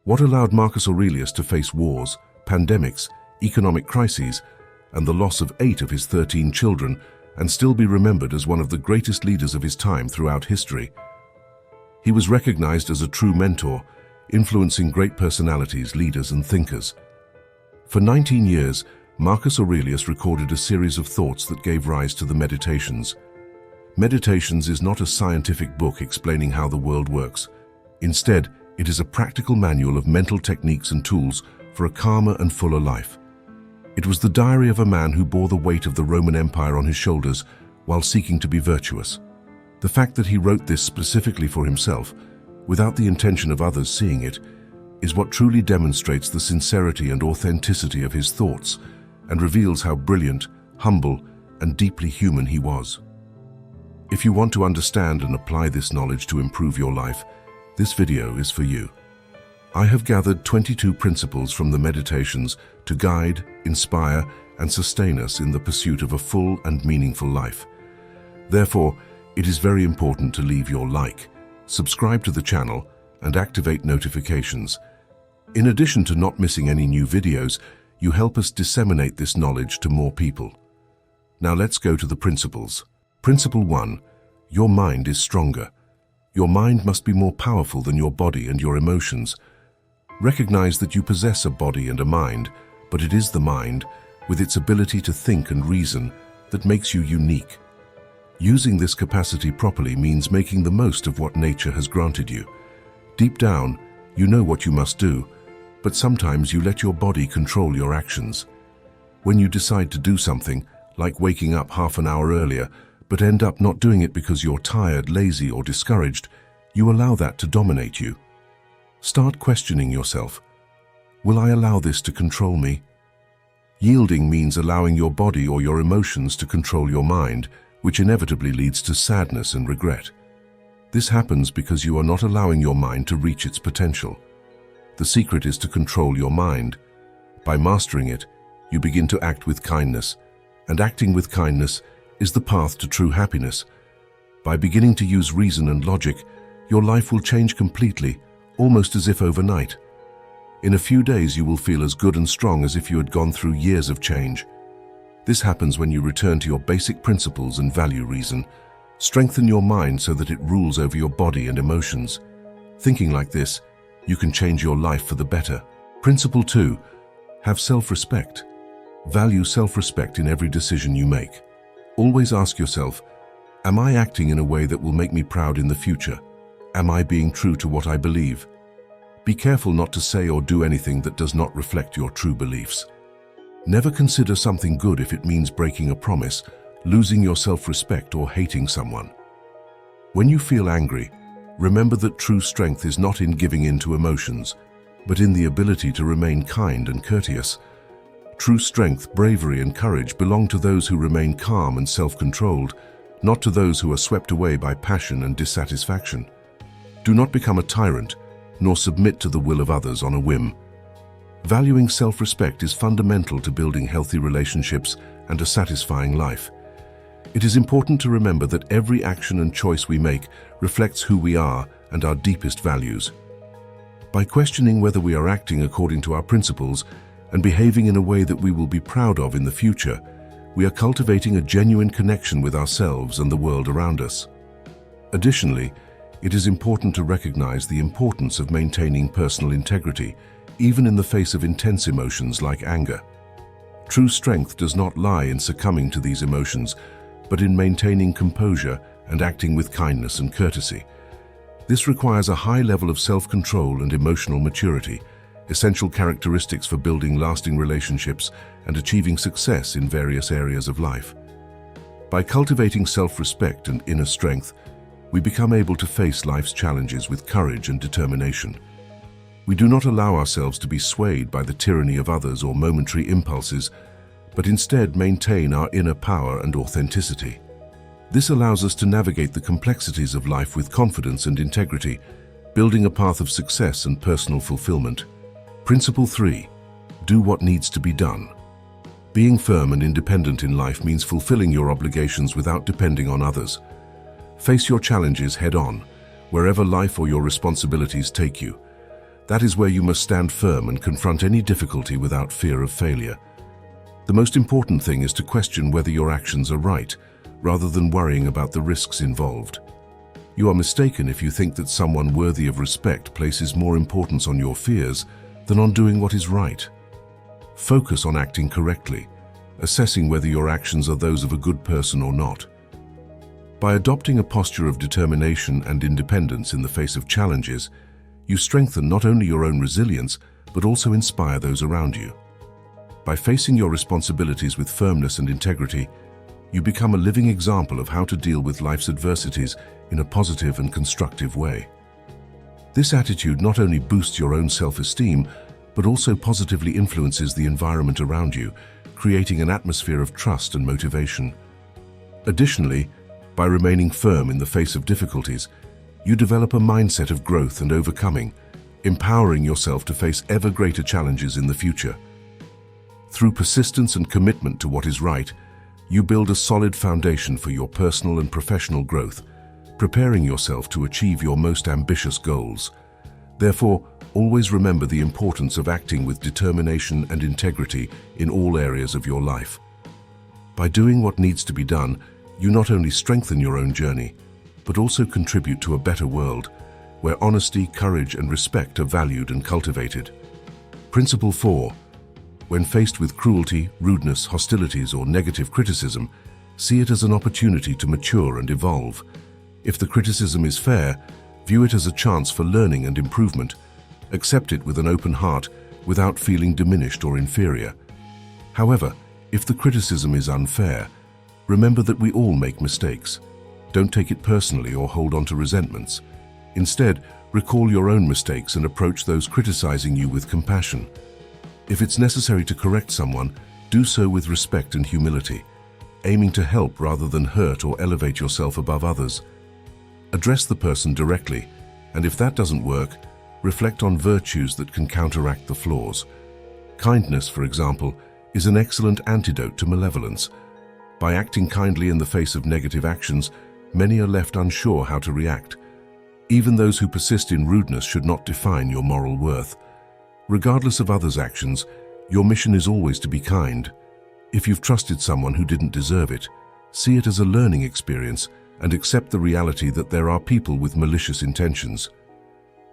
What allowed Marcus Aurelius to face wars, pandemics, economic crises, and the loss of 8 of his 13 children and still be remembered as one of the greatest leaders of his time throughout history? He was recognized as a true mentor, influencing great personalities, leaders, and thinkers. For 19 years, Marcus Aurelius recorded a series of thoughts that gave rise to the Meditations. Meditations is not a scientific book explaining how the world works. Instead, it is a practical manual of mental techniques and tools for a calmer and fuller life. It was the diary of a man who bore the weight of the Roman Empire on his shoulders while seeking to be virtuous. The fact that he wrote this specifically for himself, without the intention of others seeing it, is what truly demonstrates the sincerity and authenticity of his thoughts and reveals how brilliant, humble, and deeply human he was. If you want to understand and apply this knowledge to improve your life, this video is for you. I have gathered 22 principles from the Meditations to guide, inspire, and sustain us in the pursuit of a full and meaningful life. Therefore, it is very important to leave your like, subscribe to the channel, and activate notifications. In addition to not missing any new videos, you help us disseminate this knowledge to more people. Now let's go to the principles. Principle 1. Your mind is stronger. Your mind must be more powerful than your body and your emotions. Recognize that you possess a body and a mind, but it is the mind, with its ability to think and reason, that makes you unique. Using this capacity properly means making the most of what nature has granted you. Deep down, you know what you must do, but sometimes you let your body control your actions. When you decide to do something, like waking up half an hour earlier, but end up not doing it because you're tired, lazy, or discouraged, you allow that to dominate you. Start questioning yourself. Will I allow this to control me? Yielding means allowing your body or your emotions to control your mind, which inevitably leads to sadness and regret. This happens because you are not allowing your mind to reach its potential. The secret is to control your mind. By mastering it, you begin to act with kindness, and acting with kindness is the path to true happiness. By beginning to use reason and logic, your life will change completely, almost as if overnight. In a few days you will feel as good and strong as if you had gone through years of change. This happens when you return to your basic principles and value reason. Strengthen your mind so that it rules over your body and emotions. Thinking like this, you can change your life for the better. Principle 2. Have self-respect. Value self-respect in every decision you make. Always ask yourself, am I acting in a way that will make me proud in the future? Am I being true to what I believe? Be careful not to say or do anything that does not reflect your true beliefs. Never consider something good if it means breaking a promise, losing your self-respect, or hating someone. When you feel angry, remember that true strength is not in giving in to emotions, but in the ability to remain kind and courteous. True strength, bravery, and courage belong to those who remain calm and self-controlled, not to those who are swept away by passion and dissatisfaction. Do not become a tyrant, nor submit to the will of others on a whim. Valuing self-respect is fundamental to building healthy relationships and a satisfying life. It is important to remember that every action and choice we make reflects who we are and our deepest values. By questioning whether we are acting according to our principles and behaving in a way that we will be proud of in the future, we are cultivating a genuine connection with ourselves and the world around us. Additionally, it is important to recognize the importance of maintaining personal integrity, even in the face of intense emotions like anger. True strength does not lie in succumbing to these emotions, but in maintaining composure and acting with kindness and courtesy. This requires a high level of self-control and emotional maturity, essential characteristics for building lasting relationships and achieving success in various areas of life. By cultivating self-respect and inner strength, we become able to face life's challenges with courage and determination. We do not allow ourselves to be swayed by the tyranny of others or momentary impulses, but instead maintain our inner power and authenticity. This allows us to navigate the complexities of life with confidence and integrity, building a path of success and personal fulfillment. Principle 3. Do what needs to be done. Being firm and independent in life means fulfilling your obligations without depending on others. Face your challenges head-on, wherever life or your responsibilities take you. That is where you must stand firm and confront any difficulty without fear of failure. The most important thing is to question whether your actions are right, rather than worrying about the risks involved. You are mistaken if you think that someone worthy of respect places more importance on your fears than on doing what is right. Focus on acting correctly, assessing whether your actions are those of a good person or not. By adopting a posture of determination and independence in the face of challenges, you strengthen not only your own resilience, but also inspire those around you. By facing your responsibilities with firmness and integrity, you become a living example of how to deal with life's adversities in a positive and constructive way. This attitude not only boosts your own self-esteem, but also positively influences the environment around you, creating an atmosphere of trust and motivation. Additionally, by remaining firm in the face of difficulties, you develop a mindset of growth and overcoming, empowering yourself to face ever greater challenges in the future. Through persistence and commitment to what is right, you build a solid foundation for your personal and professional growth, preparing yourself to achieve your most ambitious goals. Therefore, always remember the importance of acting with determination and integrity in all areas of your life. By doing what needs to be done, you not only strengthen your own journey, but also contribute to a better world, where honesty, courage, and respect are valued and cultivated. Principle 4. When faced with cruelty, rudeness, hostilities, or negative criticism, see it as an opportunity to mature and evolve. If the criticism is fair, view it as a chance for learning and improvement. Accept it with an open heart without feeling diminished or inferior. However, if the criticism is unfair, remember that we all make mistakes. Don't take it personally or hold on to resentments. Instead, recall your own mistakes and approach those criticizing you with compassion. If it's necessary to correct someone, do so with respect and humility, aiming to help rather than hurt or elevate yourself above others. Address the person directly, and if that doesn't work, reflect on virtues that can counteract the flaws. Kindness, for example, is an excellent antidote to malevolence. By acting kindly in the face of negative actions, many are left unsure how to react. Even those who persist in rudeness should not define your moral worth. Regardless of others' actions, your mission is always to be kind. If you've trusted someone who didn't deserve it, see it as a learning experience and accept the reality that there are people with malicious intentions.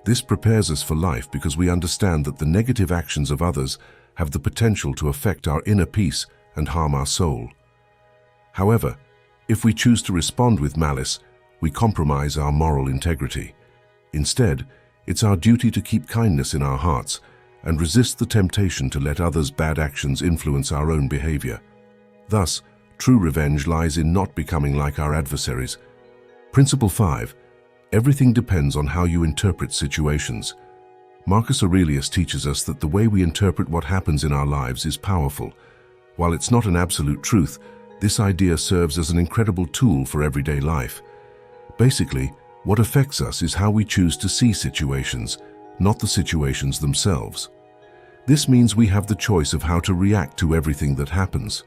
This prepares us for life because we understand that the negative actions of others have the potential to affect our inner peace and harm our soul. However, if we choose to respond with malice, we compromise our moral integrity. Instead, it's our duty to keep kindness in our hearts and resist the temptation to let others' bad actions influence our own behavior. Thus, true revenge lies in not becoming like our adversaries. Principle 5. Everything depends on how you interpret situations. Marcus Aurelius teaches us that the way we interpret what happens in our lives is powerful. While it's not an absolute truth, this idea serves as an incredible tool for everyday life. Basically, what affects us is how we choose to see situations, not the situations themselves. This means we have the choice of how to react to everything that happens.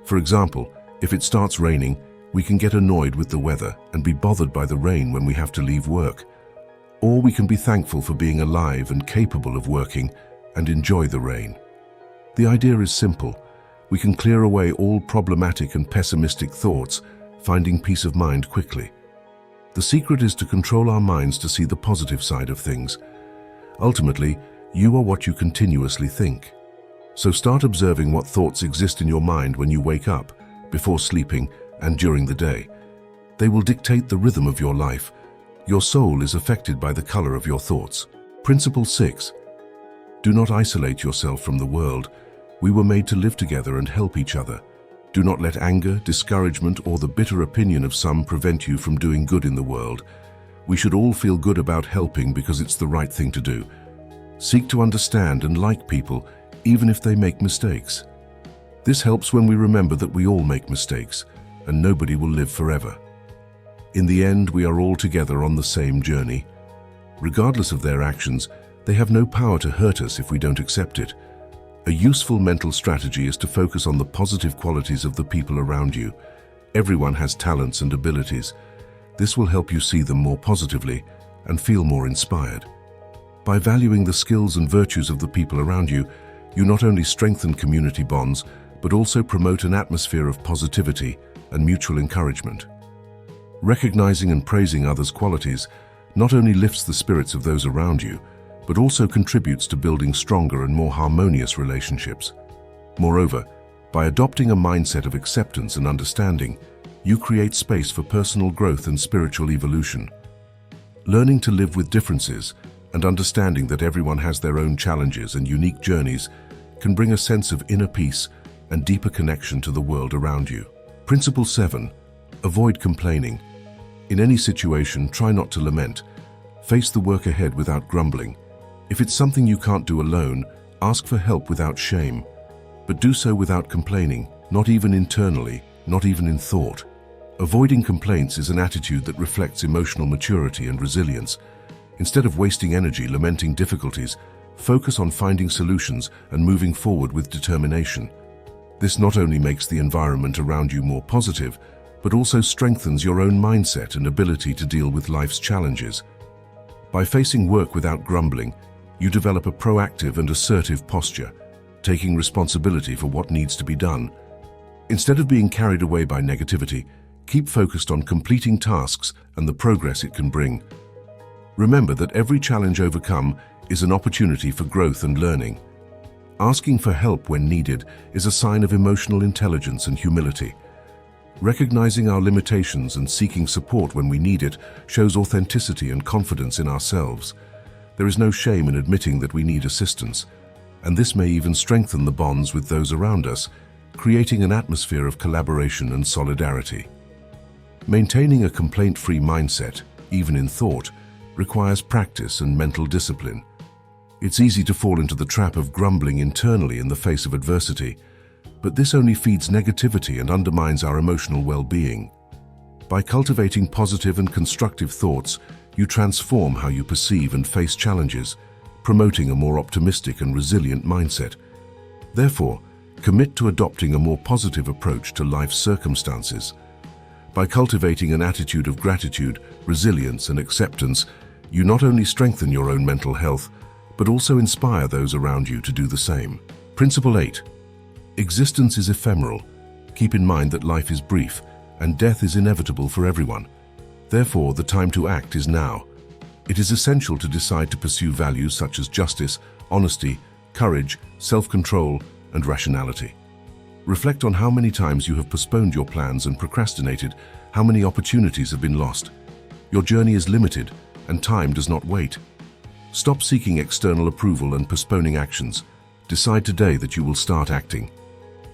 For example, if it starts raining, we can get annoyed with the weather and be bothered by the rain when we have to leave work. Or we can be thankful for being alive and capable of working and enjoy the rain. The idea is simple. We can clear away all problematic and pessimistic thoughts, finding peace of mind quickly. The secret is to control our minds to see the positive side of things. Ultimately, you are what you continuously think. So start observing what thoughts exist in your mind when you wake up, before sleeping, and during the day. They will dictate the rhythm of your life. Your soul is affected by the color of your thoughts. Principle 6. Do not isolate yourself from the world. We were made to live together and help each other. Do not let anger, discouragement, or the bitter opinion of some prevent you from doing good in the world. We should all feel good about helping because it's the right thing to do. Seek to understand and like people, even if they make mistakes. This helps when we remember that we all make mistakes, and nobody will live forever. In the end, we are all together on the same journey. Regardless of their actions, they have no power to hurt us if we don't accept it. A useful mental strategy is to focus on the positive qualities of the people around you. Everyone has talents and abilities. This will help you see them more positively and feel more inspired. By valuing the skills and virtues of the people around you, you not only strengthen community bonds, but also promote an atmosphere of positivity and mutual encouragement. Recognizing and praising others' qualities not only lifts the spirits of those around you, but also contributes to building stronger and more harmonious relationships. Moreover, by adopting a mindset of acceptance and understanding, you create space for personal growth and spiritual evolution. Learning to live with differences and understanding that everyone has their own challenges and unique journeys can bring a sense of inner peace and deeper connection to the world around you. Principle 7. Avoid complaining. In any situation, try not to lament. Face the work ahead without grumbling. If it's something you can't do alone, ask for help without shame. But do so without complaining, not even internally, not even in thought. Avoiding complaints is an attitude that reflects emotional maturity and resilience. Instead of wasting energy lamenting difficulties, focus on finding solutions and moving forward with determination. This not only makes the environment around you more positive, but also strengthens your own mindset and ability to deal with life's challenges. By facing work without grumbling, you develop a proactive and assertive posture, taking responsibility for what needs to be done. Instead of being carried away by negativity, keep focused on completing tasks and the progress it can bring. Remember that every challenge overcome is an opportunity for growth and learning. Asking for help when needed is a sign of emotional intelligence and humility. Recognizing our limitations and seeking support when we need it shows authenticity and confidence in ourselves. There is no shame in admitting that we need assistance, and this may even strengthen the bonds with those around us, creating an atmosphere of collaboration and solidarity. Maintaining a complaint-free mindset, even in thought, requires practice and mental discipline. It's easy to fall into the trap of grumbling internally in the face of adversity, but this only feeds negativity and undermines our emotional well-being. By cultivating positive and constructive thoughts, you transform how you perceive and face challenges, promoting a more optimistic and resilient mindset. Therefore, commit to adopting a more positive approach to life's circumstances. By cultivating an attitude of gratitude, resilience, and acceptance, you not only strengthen your own mental health, but also inspire those around you to do the same. Principle 8. Existence is ephemeral. Keep in mind that life is brief, and death is inevitable for everyone. Therefore, the time to act is now. It is essential to decide to pursue values such as justice, honesty, courage, self-control, and rationality. Reflect on how many times you have postponed your plans and procrastinated, how many opportunities have been lost. Your journey is limited, and time does not wait. Stop seeking external approval and postponing actions. Decide today that you will start acting.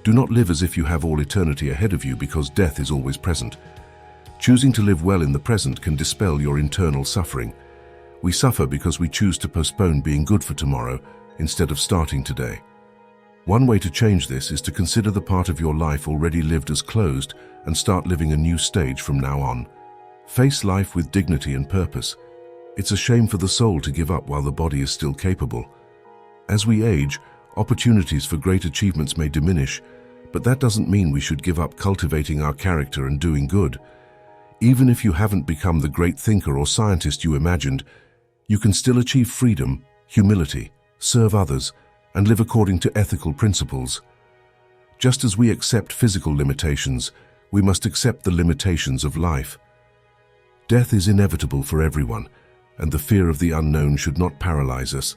Do not live as if you have all eternity ahead of you because death is always present. Choosing to live well in the present can dispel your internal suffering. We suffer because we choose to postpone being good for tomorrow instead of starting today. One way to change this is to consider the part of your life already lived as closed and start living a new stage from now on. Face life with dignity and purpose. It's a shame for the soul to give up while the body is still capable. As we age, opportunities for great achievements may diminish, but that doesn't mean we should give up cultivating our character and doing good. Even if you haven't become the great thinker or scientist you imagined, you can still achieve freedom, humility, serve others, and live according to ethical principles. Just as we accept physical limitations, we must accept the limitations of life. Death is inevitable for everyone, and the fear of the unknown should not paralyze us.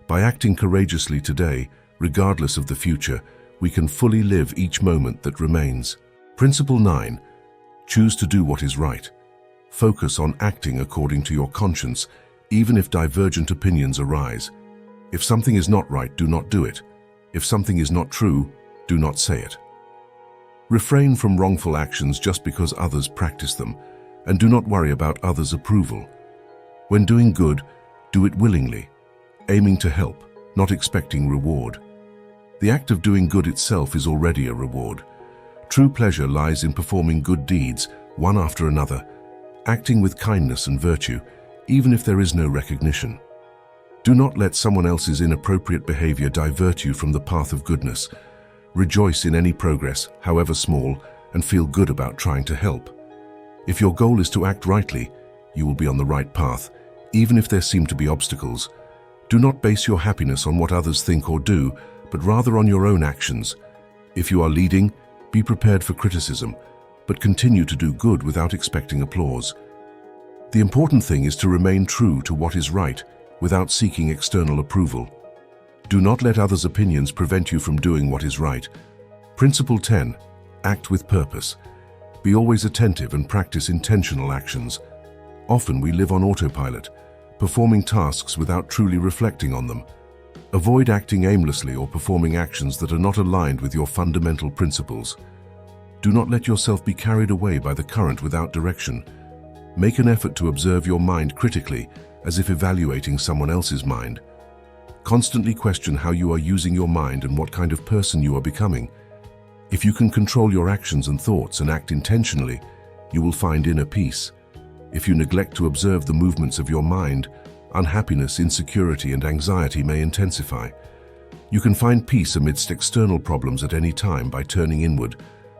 By acting courageously today, regardless of the future, we can fully live each moment that remains. Principle 9. Choose to do what is right. Focus on acting according to your conscience, even if divergent opinions arise. If something is not right, do not do it. If something is not true, do not say it. Refrain from wrongful actions just because others practice them, and do not worry about others' approval. When doing good, do it willingly, aiming to help, not expecting reward. The act of doing good itself is already a reward. True pleasure lies in performing good deeds, one after another, acting with kindness and virtue, even if there is no recognition. Do not let someone else's inappropriate behavior divert you from the path of goodness. Rejoice in any progress, however small, and feel good about trying to help. If your goal is to act rightly, you will be on the right path, even if there seem to be obstacles. Do not base your happiness on what others think or do, but rather on your own actions. If you are leading, be prepared for criticism, but continue to do good without expecting applause. The important thing is to remain true to what is right, without seeking external approval. Do not let others' opinions prevent you from doing what is right. Principle 10. Act with purpose. Be always attentive and practice intentional actions. Often we live on autopilot, performing tasks without truly reflecting on them. Avoid acting aimlessly or performing actions that are not aligned with your fundamental principles. Do not let yourself be carried away by the current without direction. Make an effort to observe your mind critically, as if evaluating someone else's mind. Constantly question how you are using your mind and what kind of person you are becoming. If you can control your actions and thoughts and act intentionally, you will find inner peace. If you neglect to observe the movements of your mind, unhappiness, insecurity, and anxiety may intensify. You can find peace amidst external problems at any time by turning inward,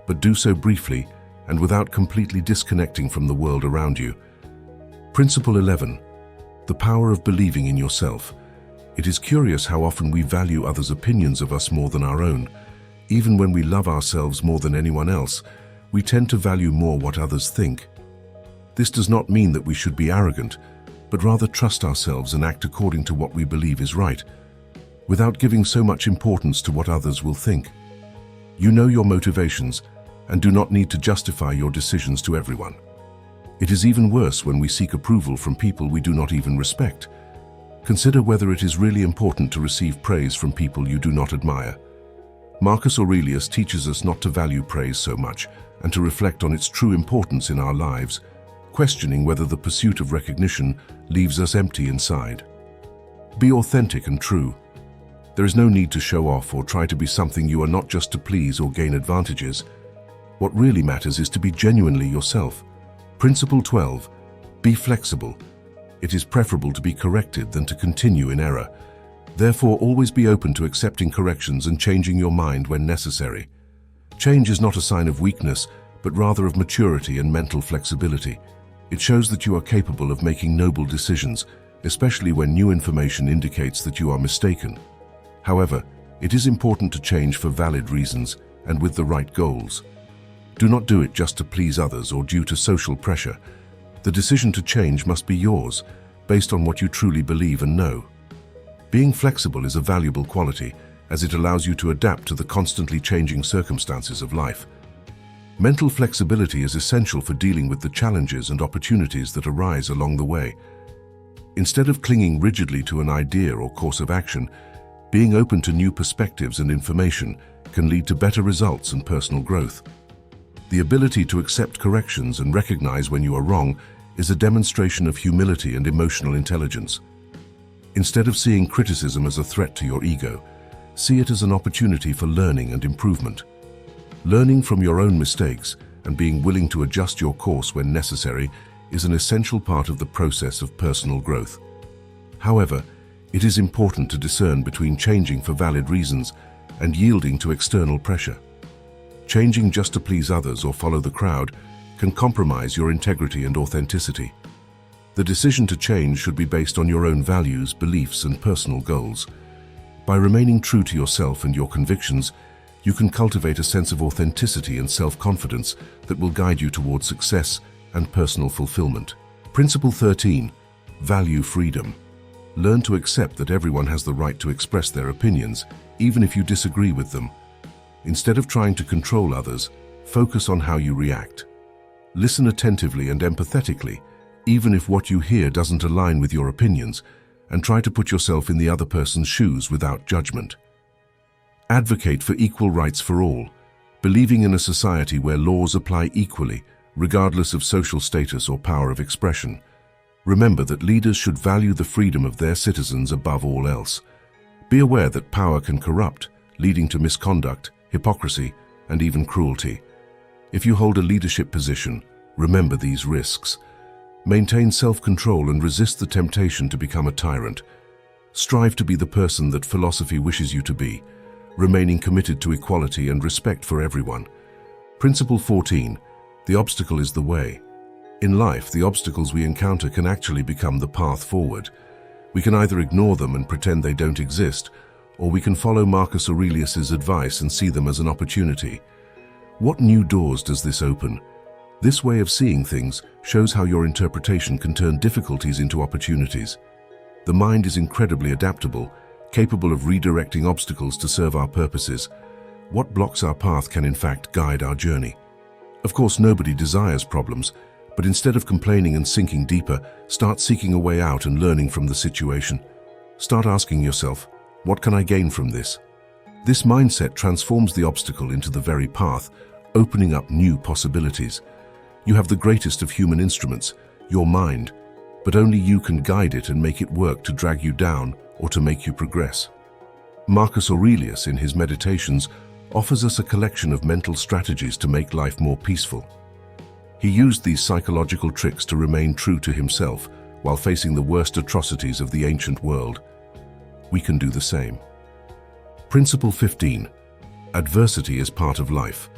but do so briefly and without completely disconnecting from the world around you. Principle 11. The power of believing in yourself. It is curious how often we value others' opinions of us more than our own. Even when we love ourselves more than anyone else, we tend to value more what others think. This does not mean that we should be arrogant, but rather trust ourselves and act according to what we believe is right, without giving so much importance to what others will think. You know your motivations and do not need to justify your decisions to everyone. It is even worse when we seek approval from people we do not even respect. Consider whether it is really important to receive praise from people you do not admire. Marcus Aurelius teaches us not to value praise so much and to reflect on its true importance in our lives, questioning whether the pursuit of recognition leaves us empty inside. Be authentic and true. There is no need to show off or try to be something you are not just to please or gain advantages. What really matters is to be genuinely yourself. Principle 12. Be flexible. It is preferable to be corrected than to continue in error. Therefore, always be open to accepting corrections and changing your mind when necessary. Change is not a sign of weakness, but rather of maturity and mental flexibility. It shows that you are capable of making noble decisions, especially when new information indicates that you are mistaken. However, it is important to change for valid reasons and with the right goals. Do not do it just to please others or due to social pressure. The decision to change must be yours, based on what you truly believe and know. Being flexible is a valuable quality, as it allows you to adapt to the constantly changing circumstances of life. Mental flexibility is essential for dealing with the challenges and opportunities that arise along the way. Instead of clinging rigidly to an idea or course of action, being open to new perspectives and information can lead to better results and personal growth. The ability to accept corrections and recognize when you are wrong is a demonstration of humility and emotional intelligence. Instead of seeing criticism as a threat to your ego, see it as an opportunity for learning and improvement. Learning from your own mistakes and being willing to adjust your course when necessary is an essential part of the process of personal growth. However, it is important to discern between changing for valid reasons and yielding to external pressure. Changing just to please others or follow the crowd can compromise your integrity and authenticity. The decision to change should be based on your own values, beliefs, and personal goals. By remaining true to yourself and your convictions, you can cultivate a sense of authenticity and self-confidence that will guide you towards success and personal fulfillment. Principle 13. Value freedom. Learn to accept that everyone has the right to express their opinions, even if you disagree with them. Instead of trying to control others, focus on how you react. Listen attentively and empathetically, even if what you hear doesn't align with your opinions, and try to put yourself in the other person's shoes without judgment. Advocate for equal rights for all, believing in a society where laws apply equally, regardless of social status or power of expression. Remember that leaders should value the freedom of their citizens above all else. Be aware that power can corrupt, leading to misconduct, hypocrisy, and even cruelty. If you hold a leadership position, remember these risks. Maintain self-control and resist the temptation to become a tyrant. Strive to be the person that philosophy wishes you to be, remaining committed to equality and respect for everyone. Principle 14. The obstacle is the way. In life, the obstacles we encounter can actually become the path forward. We can either ignore them and pretend they don't exist, or we can follow Marcus Aurelius's advice and see them as an opportunity. What new doors does this open? This way of seeing things shows how your interpretation can turn difficulties into opportunities. The mind is incredibly adaptable, capable of redirecting obstacles to serve our purposes. What blocks our path can in fact guide our journey. Of course, nobody desires problems, but instead of complaining and sinking deeper, start seeking a way out and learning from the situation. Start asking yourself, what can I gain from this? This mindset transforms the obstacle into the very path, opening up new possibilities. You have the greatest of human instruments, your mind, but only you can guide it and make it work to drag you down or to make you progress. Marcus Aurelius, in his Meditations, offers us a collection of mental strategies to make life more peaceful. He used these psychological tricks to remain true to himself while facing the worst atrocities of the ancient world. We can do the same. Principle 15. Adversity is part of life.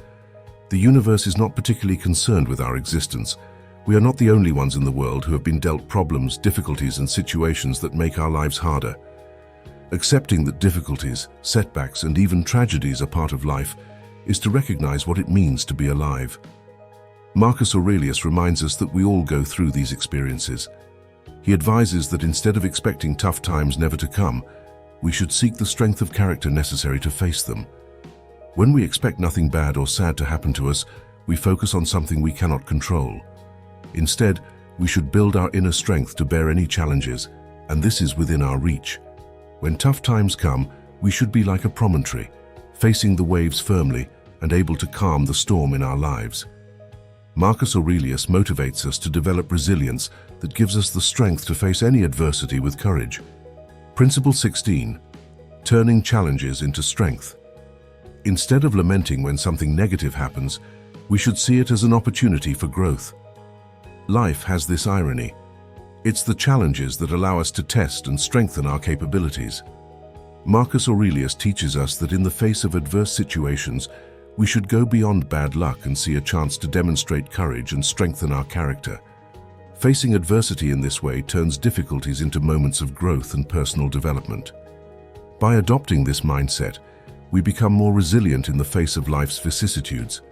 The universe is not particularly concerned with our existence. We are not the only ones in the world who have been dealt problems, difficulties, and situations that make our lives harder. Accepting that difficulties, setbacks, and even tragedies are part of life is to recognize what it means to be alive. Marcus Aurelius reminds us that we all go through these experiences. He advises that instead of expecting tough times never to come, we should seek the strength of character necessary to face them. When we expect nothing bad or sad to happen to us, we focus on something we cannot control. Instead, we should build our inner strength to bear any challenges, and this is within our reach. When tough times come, we should be like a promontory, facing the waves firmly and able to calm the storm in our lives. Marcus Aurelius motivates us to develop resilience that gives us the strength to face any adversity with courage. Principle 16. Turning challenges into strength. Instead of lamenting when something negative happens, we should see it as an opportunity for growth. Life has this irony. It's the challenges that allow us to test and strengthen our capabilities. Marcus Aurelius teaches us that in the face of adverse situations, we should go beyond bad luck and see a chance to demonstrate courage and strengthen our character. Facing adversity in this way turns difficulties into moments of growth and personal development. By adopting this mindset, we become more resilient in the face of life's vicissitudes.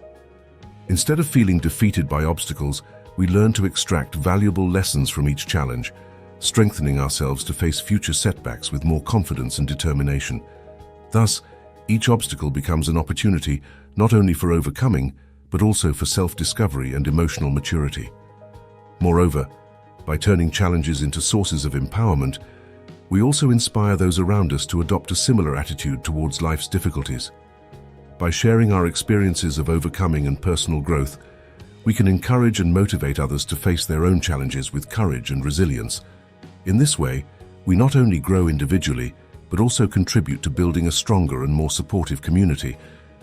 Instead of feeling defeated by obstacles, we learn to extract valuable lessons from each challenge, strengthening ourselves to face future setbacks with more confidence and determination. Thus, each obstacle becomes an opportunity not only for overcoming, but also for self-discovery and emotional maturity. Moreover, by turning challenges into sources of empowerment, we also inspire those around us to adopt a similar attitude towards life's difficulties. By sharing our experiences of overcoming and personal growth, we can encourage and motivate others to face their own challenges with courage and resilience. In this way, we not only grow individually, but also contribute to building a stronger and more supportive community,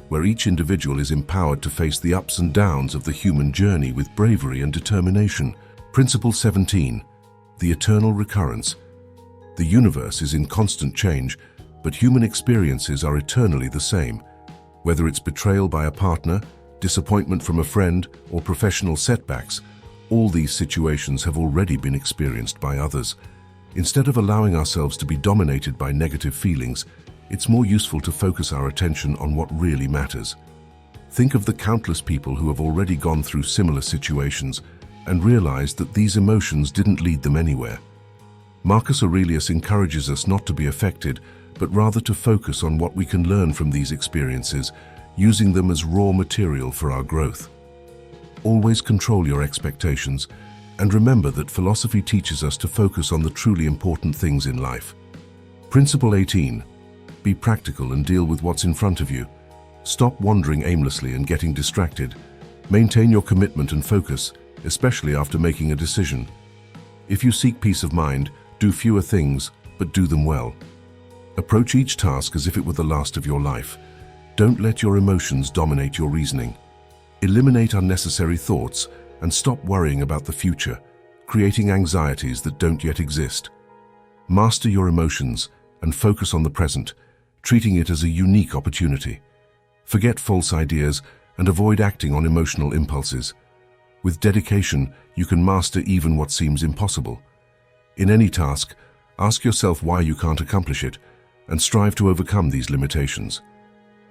where each individual is empowered to face the ups and downs of the human journey with bravery and determination. Principle 17. The eternal recurrence. The universe is in constant change, but human experiences are eternally the same. Whether it's betrayal by a partner, disappointment from a friend, or professional setbacks, all these situations have already been experienced by others. Instead of allowing ourselves to be dominated by negative feelings, it's more useful to focus our attention on what really matters. Think of the countless people who have already gone through similar situations and realize that these emotions didn't lead them anywhere. Marcus Aurelius encourages us not to be affected, but rather to focus on what we can learn from these experiences, using them as raw material for our growth. Always control your expectations, and remember that philosophy teaches us to focus on the truly important things in life. Principle 18. Be practical and deal with what's in front of you. Stop wandering aimlessly and getting distracted. Maintain your commitment and focus, especially after making a decision. If you seek peace of mind, do fewer things, but do them well. Approach each task as if it were the last of your life. Don't let your emotions dominate your reasoning. Eliminate unnecessary thoughts and stop worrying about the future, creating anxieties that don't yet exist. Master your emotions and focus on the present, treating it as a unique opportunity. Forget false ideas and avoid acting on emotional impulses. With dedication, you can master even what seems impossible. In any task, Ask yourself why you can't accomplish it, and strive to overcome these limitations.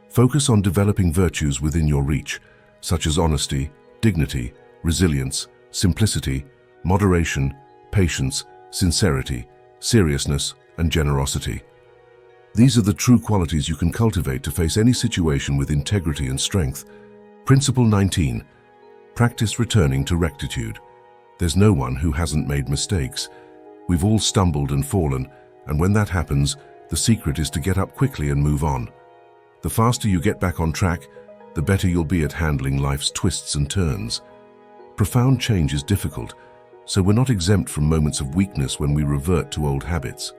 Focus on developing virtues within your reach, such as honesty, dignity, resilience, simplicity, moderation, patience, sincerity, seriousness, and generosity. These are the true qualities you can cultivate to face any situation with integrity and strength. Principle 19. Practice returning to rectitude. There's no one who hasn't made mistakes. We've all stumbled and fallen, and when that happens, the secret is to get up quickly and move on. The faster you get back on track, the better you'll be at handling life's twists and turns. Profound change is difficult, so we're not exempt from moments of weakness when we revert to old habits.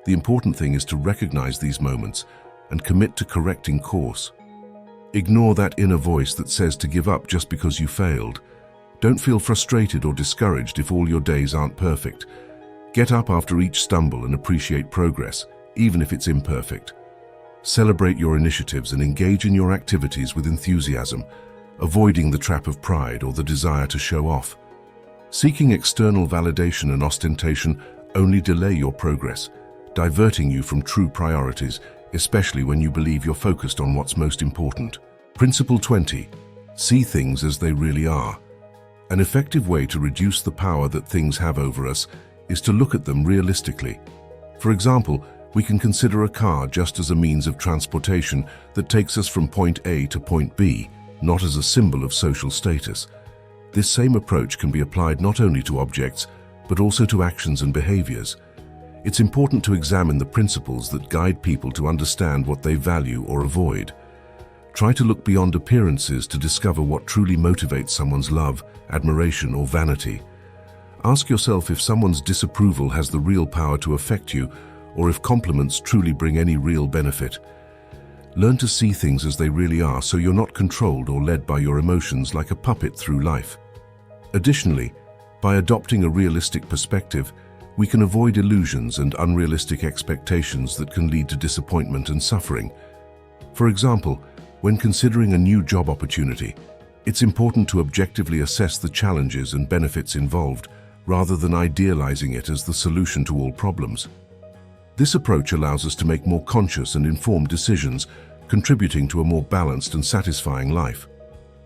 The important thing is to recognize these moments and commit to correcting course. Ignore that inner voice that says to give up just because you failed. Don't feel frustrated or discouraged if all your days aren't perfect. Get up after each stumble and appreciate progress, even if it's imperfect. Celebrate your initiatives and engage in your activities with enthusiasm, avoiding the trap of pride or the desire to show off. Seeking external validation and ostentation only delay your progress, diverting you from true priorities, especially when you believe you're focused on what's most important. Principle 20. See things as they really are. An effective way to reduce the power that things have over us is to look at them realistically. For example, we can consider a car just as a means of transportation that takes us from point A to point B, not as a symbol of social status. This same approach can be applied not only to objects, but also to actions and behaviors. It's important to examine the principles that guide people to understand what they value or avoid. Try to look beyond appearances to discover what truly motivates someone's love, admiration, or vanity. Ask yourself if someone's disapproval has the real power to affect you, or if compliments truly bring any real benefit. Learn to see things as they really are so you're not controlled or led by your emotions like a puppet through life. Additionally, by adopting a realistic perspective, we can avoid illusions and unrealistic expectations that can lead to disappointment and suffering. For example, when considering a new job opportunity, it's important to objectively assess the challenges and benefits involved, rather than idealizing it as the solution to all problems. This approach allows us to make more conscious and informed decisions, contributing to a more balanced and satisfying life.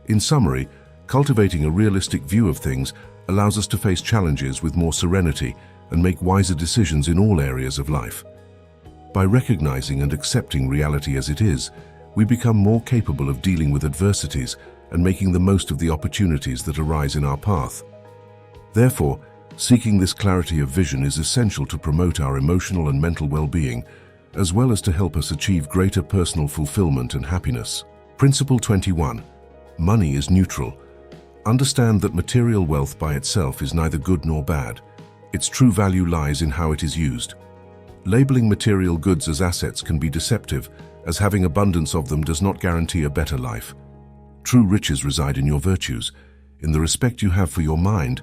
In summary, cultivating a realistic view of things allows us to face challenges with more serenity and make wiser decisions in all areas of life. By recognizing and accepting reality as it is, we become more capable of dealing with adversities and making the most of the opportunities that arise in our path. Therefore, seeking this clarity of vision is essential to promote our emotional and mental well-being, as well as to help us achieve greater personal fulfillment and happiness. Principle 21. Money is neutral. Understand that material wealth by itself is neither good nor bad. Its true value lies in how it is used. Labeling material goods as assets can be deceptive, as having abundance of them does not guarantee a better life. True riches reside in your virtues, in the respect you have for your mind,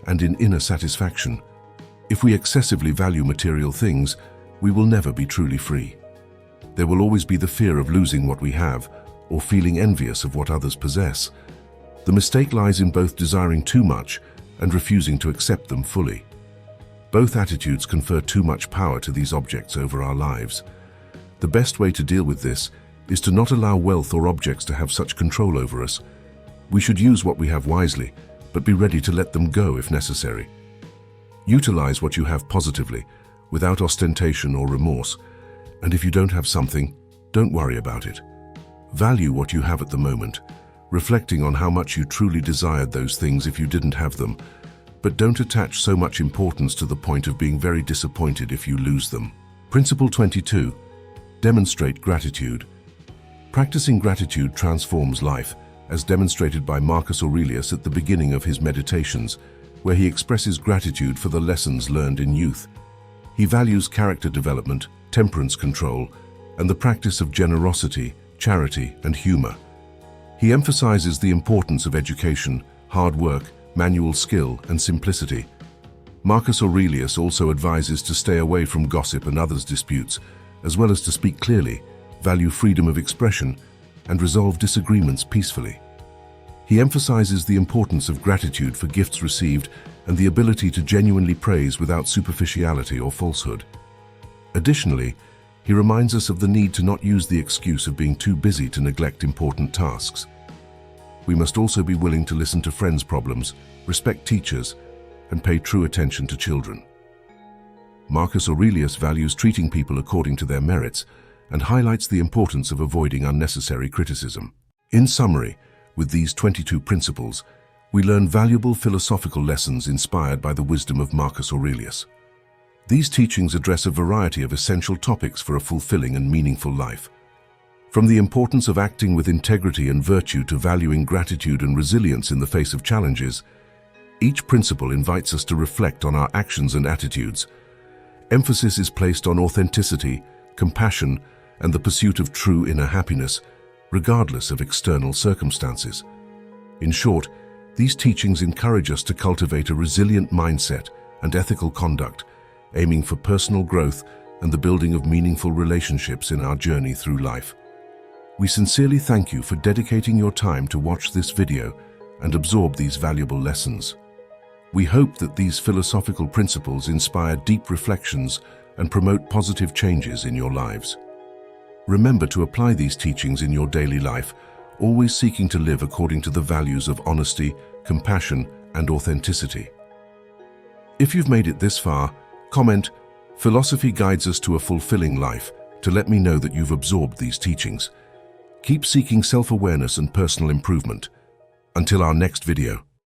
and in inner satisfaction. If we excessively value material things, we will never be truly free. There will always be the fear of losing what we have, or feeling envious of what others possess. The mistake lies in both desiring too much and refusing to accept them fully. Both attitudes confer too much power to these objects over our lives. The best way to deal with this is to not allow wealth or objects to have such control over us. We should use what we have wisely, but be ready to let them go if necessary. Utilize what you have positively, without ostentation or remorse, and if you don't have something, don't worry about it. Value what you have at the moment, reflecting on how much you truly desired those things if you didn't have them, but don't attach so much importance to the point of being very disappointed if you lose them. Principle 22. Demonstrate gratitude. Practicing gratitude transforms life, as demonstrated by Marcus Aurelius at the beginning of his Meditations, where he expresses gratitude for the lessons learned in youth. He values character development, temperance control, and the practice of generosity, charity, and humor. He emphasizes the importance of education, hard work, manual skill, and simplicity. Marcus Aurelius also advises to stay away from gossip and others' disputes, as well as to speak clearly, value freedom of expression, and resolve disagreements peacefully. He emphasizes the importance of gratitude for gifts received and the ability to genuinely praise without superficiality or falsehood. Additionally, he reminds us of the need to not use the excuse of being too busy to neglect important tasks. We must also be willing to listen to friends' problems, respect teachers, and pay true attention to children. Marcus Aurelius values treating people according to their merits and highlights the importance of avoiding unnecessary criticism. In summary, with these 22 principles, we learn valuable philosophical lessons inspired by the wisdom of Marcus Aurelius. These teachings address a variety of essential topics for a fulfilling and meaningful life. From the importance of acting with integrity and virtue to valuing gratitude and resilience in the face of challenges, each principle invites us to reflect on our actions and attitudes. Emphasis is placed on authenticity, compassion, and the pursuit of true inner happiness, regardless of external circumstances. In short, these teachings encourage us to cultivate a resilient mindset and ethical conduct, aiming for personal growth and the building of meaningful relationships in our journey through life. We sincerely thank you for dedicating your time to watch this video and absorb these valuable lessons. We hope that these philosophical principles inspire deep reflections and promote positive changes in your lives. Remember to apply these teachings in your daily life, always seeking to live according to the values of honesty, compassion, and authenticity. If you've made it this far, comment, "Philosophy guides us to a fulfilling life," to let me know that you've absorbed these teachings. Keep seeking self-awareness and personal improvement. Until our next video.